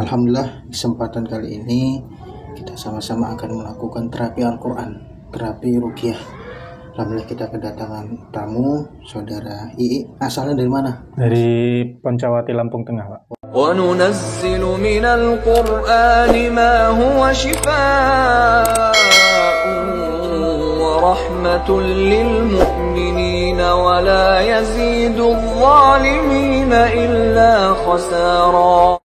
Alhamdulillah kesempatan kali ini kita sama-sama akan melakukan terapi Al-Quran, terapi Ruqyah. Alhamdulillah kita kedatangan tamu, saudara Ii. Asalnya dari mana? Dari Poncawati, Lampung Tengah, Pak. وَنُنَزِّلُ مِنَ الْقُرْآنِ مَا هُوَ شِفَاءٌ وَرَحْمَةٌ لِّلْمُؤْمِنِينَ وَلَا يَزِيدُ الظَّالِمِينَ إِلَّا خَسَارًا.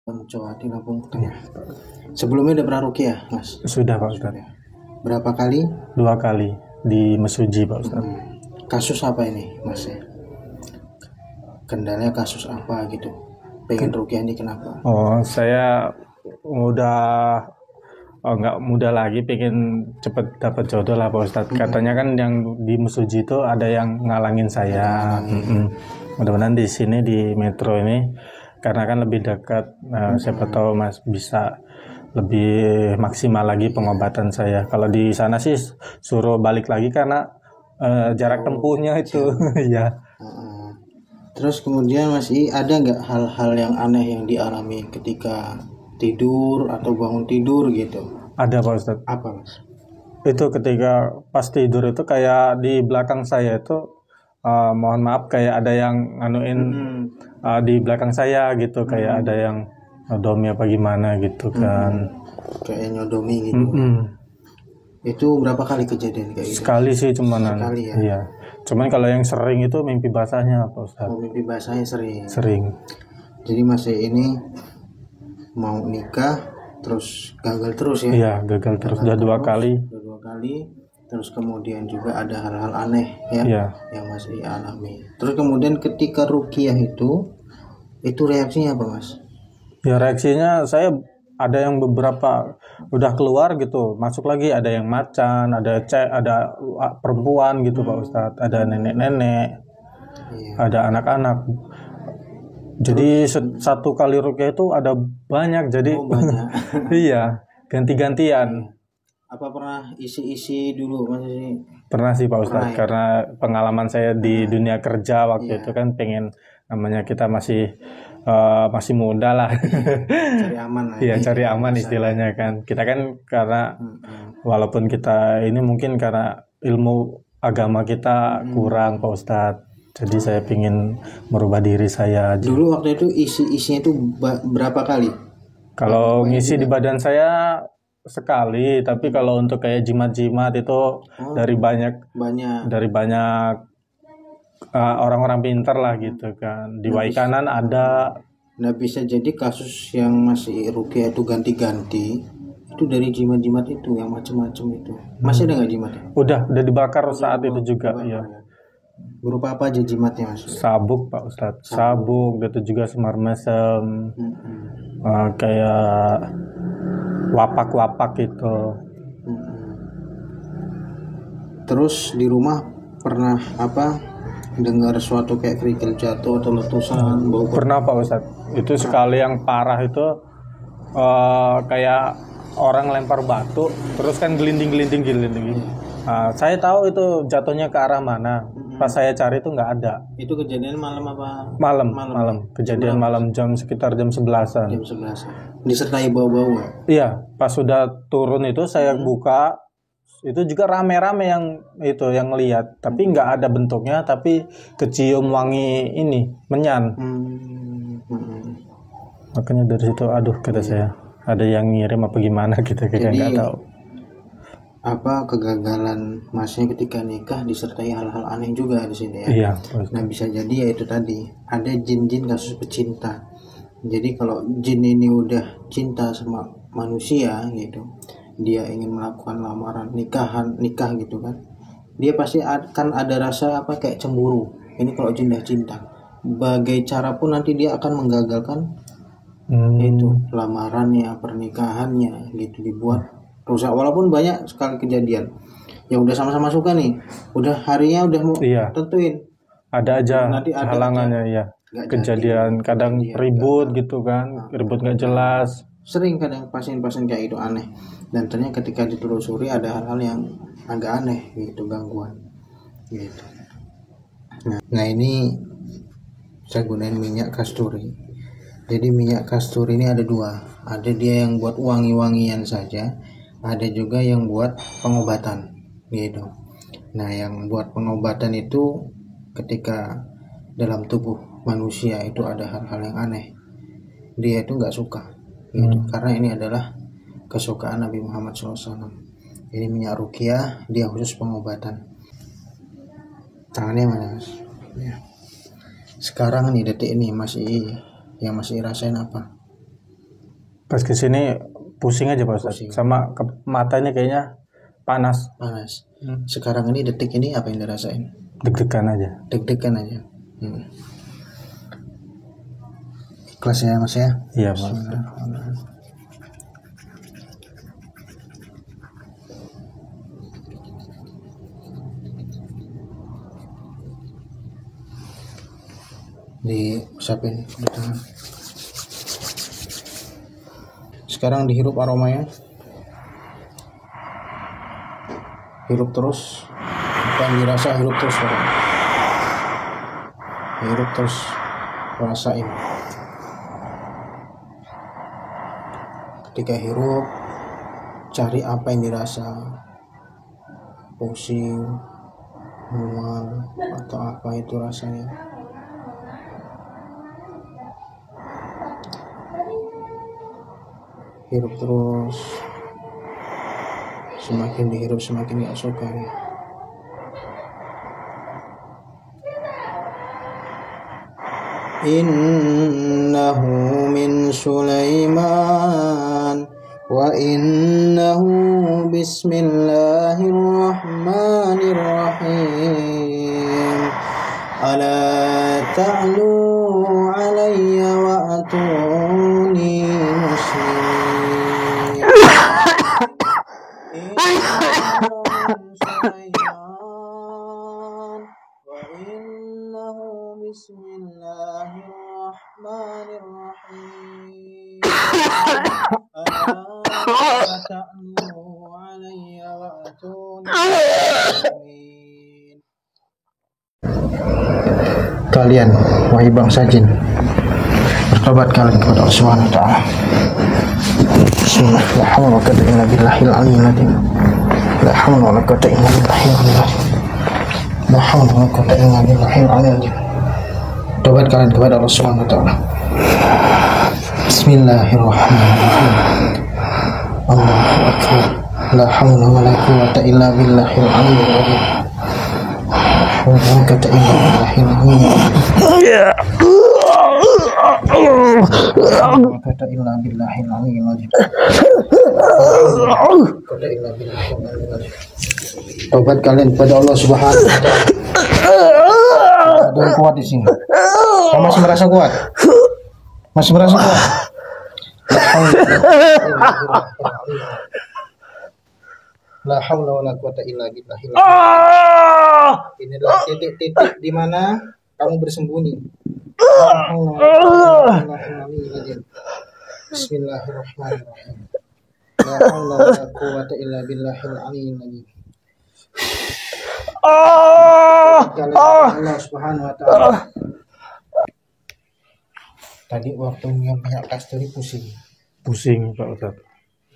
Poncawati, Lampung Tengah. Sebelumnya udah pernah Ruqyah, Mas? Sudah, Pak Ustadz. Berapa kali? 2 kali di Mesuji, Pak Ustadz. Kasus apa ini, Mas? Kendalanya kasus apa gitu? Pengen Ruqyah ini kenapa? Saya nggak muda lagi, pengen cepet dapat jodoh lah, Pak Ustadz. Katanya kan yang di Mesuji itu ada yang ngalangin saya. Mudah-mudahan di sini di Metro ini, karena kan lebih dekat, siapa tahu Mas bisa lebih maksimal lagi pengobatan saya. Kalau di sana sih suruh balik lagi karena jarak tempuhnya itu. Ya. Terus kemudian Mas I, ada nggak hal-hal yang aneh yang dialami ketika tidur atau bangun tidur gitu? Ada, Pak Ustadz. Apa, Mas? Itu ketika pas tidur itu kayak di belakang saya itu, mohon maaf, kayak ada yang nganuin di belakang saya gitu, kayak ada yang nyodomi apa gimana gitu kan. Kayak nyodomi gitu. Itu berapa kali kejadian kayak gitu? Sekali sih cuman. Sekali ya? Iya. Cuman kalau yang sering itu mimpi basahnya, Pak Ustadz. Mimpi basahnya sering. Sering. Jadi Mas ini mau nikah terus gagal terus ya? Iya, gagal terus. Udah 2 kali. Udah 2 kali. Terus kemudian juga ada hal-hal aneh ya, Iya. yang Mas alami. Terus kemudian ketika Ruqyah itu reaksinya apa, Mas? Ya reaksinya saya ada yang beberapa udah keluar gitu, masuk lagi, ada yang macan, ada perempuan gitu, Pak Ustadz, ada nenek-nenek, ada anak-anak. Jadi satu kali Ruqyah itu ada banyak, jadi banyak. iya, ganti-gantian. Apa pernah isi-isi dulu, Mas? Pernah sih, Pak Ustadz, karena pengalaman saya di dunia kerja waktu itu kan pengen, namanya kita masih muda lah. Cari aman lah. Iya, cari aman istilahnya kan. Kita kan karena walaupun kita ini mungkin karena ilmu agama kita kurang, Pak Ustadz. Jadi saya pingin merubah diri saya. Dulu waktu itu isinya itu berapa kali? Kalau ngisi di badan saya sekali, tapi kalau untuk kayak jimat-jimat itu dari banyak orang-orang pintar lah gitu kan. Di Waikanan ada. Nah, bisa jadi kasus yang masih Ruqyah itu ganti-ganti itu dari jimat-jimat itu yang macam-macam itu. Masih ada nggak jimatnya? Udah dibakar saat itu juga, ya. Berupa apa aja jimatnya, Mas? Sabuk, Pak Ustadz. Sabuk, itu juga semar mesem. Kayak wapak-wapak gitu. Terus di rumah pernah dengar suatu kayak kerikil jatuh atau letusan, bau? Pernah, Pak Ustadz. Itu sekali yang parah itu kayak orang lempar batu, terus kan gelinding. Saya tahu itu jatuhnya ke arah mana. Pas saya cari itu nggak ada. Itu kejadian malam apa? Malam. Kejadian malam sekitar jam 11-an. Jam 11. Disertai bau-bau nggak? Iya, pas sudah turun itu saya buka, itu juga rame-rame yang ngelihat, tapi nggak ada bentuknya, tapi kecium wangi ini menyan. Makanya dari situ, aduh, kata saya, ada yang ngirim apa gimana kita nggak tahu. Kegagalan Masnya ketika nikah disertai hal-hal aneh juga di sini ya. Iya. Nah, bisa jadi ya itu tadi ada jin-jin kasus pecinta. Jadi kalau jin ini udah cinta sama manusia gitu, dia ingin melakukan lamaran nikah gitu kan, dia pasti akan ada rasa apa kayak cemburu. Ini kalau jin dah cinta, bagai cara pun nanti dia akan menggagalkan itu lamarannya, pernikahannya gitu, dibuat rusak. Walaupun banyak sekali kejadian yang udah sama-sama suka nih, udah harinya udah mau tentuin, ada aja nanti ada halangannya ya, kejadian kadang ribut gitu kan, ribut nggak jelas. Sering kadang pasien-pasien kayak itu aneh, dan ternyata ketika ditelusuri ada hal-hal yang agak aneh gitu, gangguan gitu. Nah ini saya gunain minyak kasturi. Jadi minyak kasturi ini ada dua, ada dia yang buat wangi-wangian saja, ada juga yang buat pengobatan gitu. Nah yang buat pengobatan itu ketika dalam tubuh manusia itu ada hal-hal yang aneh, dia itu nggak suka gitu, karena ini adalah kesukaan Nabi Muhammad SAW. Ini minyak ruqyah, dia khusus pengobatan. Tangannya mana mas? Ya. Sekarang nih detik ini masih rasain apa? Pas kesini pusing aja Pak Ustaz, sama mata ini kayaknya panas. Sekarang ini detik ini apa yang dirasain? Deg-degan aja. Ikhlas ya mas ya? Iya mas. Diusapin di tangan. Sekarang dihirup aromanya, hirup terus, apa yang dirasa hirup terus, hirup terus, rasain. Ketika hirup, cari apa yang dirasa, pusing, mual atau apa itu rasanya. Hirup terus, semakin dihirup semakin gak suka nih. Innahu min Sulaiman wa innahu bismillahirrahmanirrahim. Ala ta'lu alayya wa atuni muslimin. Bismillahirrahmanirrahim. Kalian wahai bangsa jin, bertobat kalian kepada Allah Subhanahu wa taala. Bismillah, la haula wa la quwwata illa billahil aliyyil azim. La haula wa la quwwata illa billahil aliyyil azim. La haula wa la quwwata illa billahil aliyyil azim. Tobat kalian kepada Allah Subhanahu wa taala. Bismillahirrahmanirrahim. Allahu akbar. La haula wa la quwwata illa billahil aliyyil azim. La haula wa la quwwata illa billahil aliyyil azim. Tobat kalian kepada Allah Subhanahu wa taala. Ada yang kuat di sini. Kamu masih merasa kuat? Masih merasa kuat? La haula wa la quwwata illa billahil azim. Inilah titik-titik di mana kamu bersembunyi. Bismillahirrahmanirrahim. La haula wa la quwwata illa billahil aliyyil azim. Allah Subhanahu wa taala. Tadi waktu yang minyak kasturi pusing Pak Ustadz.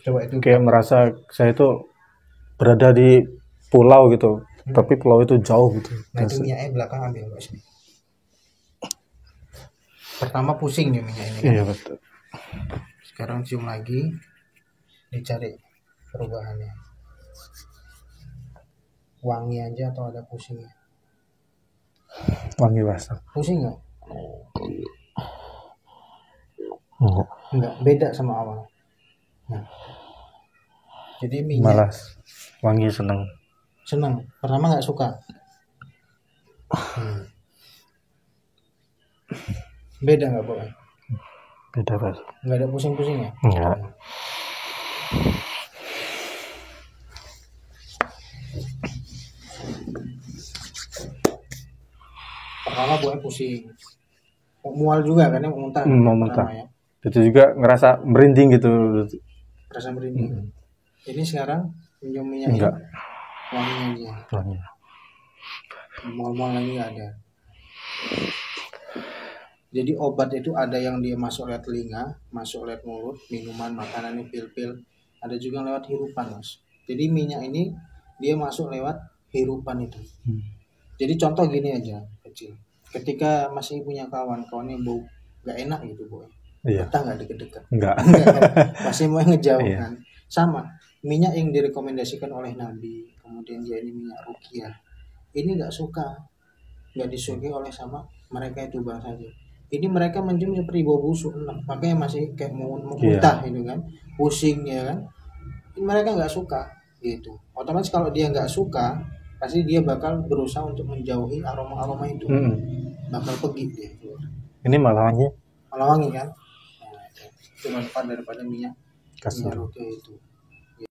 Coba itu kayak merasa saya itu berada di pulau gitu, tapi pulau itu jauh gitu. Nah itu minyaknya belakang ambil Pak sini. Pertama pusing nih minyak ini. Iya betul. Sekarang cium lagi, dicari perubahannya. Wangi aja atau ada pusingnya? Wangi basah. Pusing nggak? Enggak, beda sama awal. Nah, jadi minyak malas wangi seneng Senang. Pertama nggak suka. Beda nggak Boy? Beda Pak. Nggak ada pusing-pusingnya? Enggak. Pertama Boy pusing. Mual juga kan ya, muntah. Mau muntah. Pertama, ya. Itu juga ngerasa merinding gitu. Rasa merinding. Ini sekarang minum minyak Enggak. wangi aja. Wangi. Mual-mual lagi nggak ada. Jadi obat itu ada yang dia masuk lewat telinga, masuk lewat mulut, minuman, makanan, pil-pil. Ada juga lewat hirupan, Mas. Jadi minyak ini dia masuk lewat hirupan itu. Jadi contoh gini aja, kecil. Ketika masih punya kawannya bau nggak enak gitu, Boy. Iya. Kita nggak deket-deket. Enggak. Masih mau ngejauh Iya. kan. Sama, minyak yang direkomendasikan oleh Nabi, kemudian dia ini minyak ruqyah. Ini nggak suka, nggak disukai oleh sama mereka itu bahasanya. Ini mereka mencium seperti bau busuk, makanya masih kayak mau muntah gitu kan, pusing ya kan. Ini mereka nggak suka gitu. Otomatis kalau dia nggak suka, pasti dia bakal berusaha untuk menjauhi aroma-aroma itu, bakal pergi dia. Ini malah wangi Malah wangi kan, nah, itu manfaat daripada minyak kasur. ruqyah itu.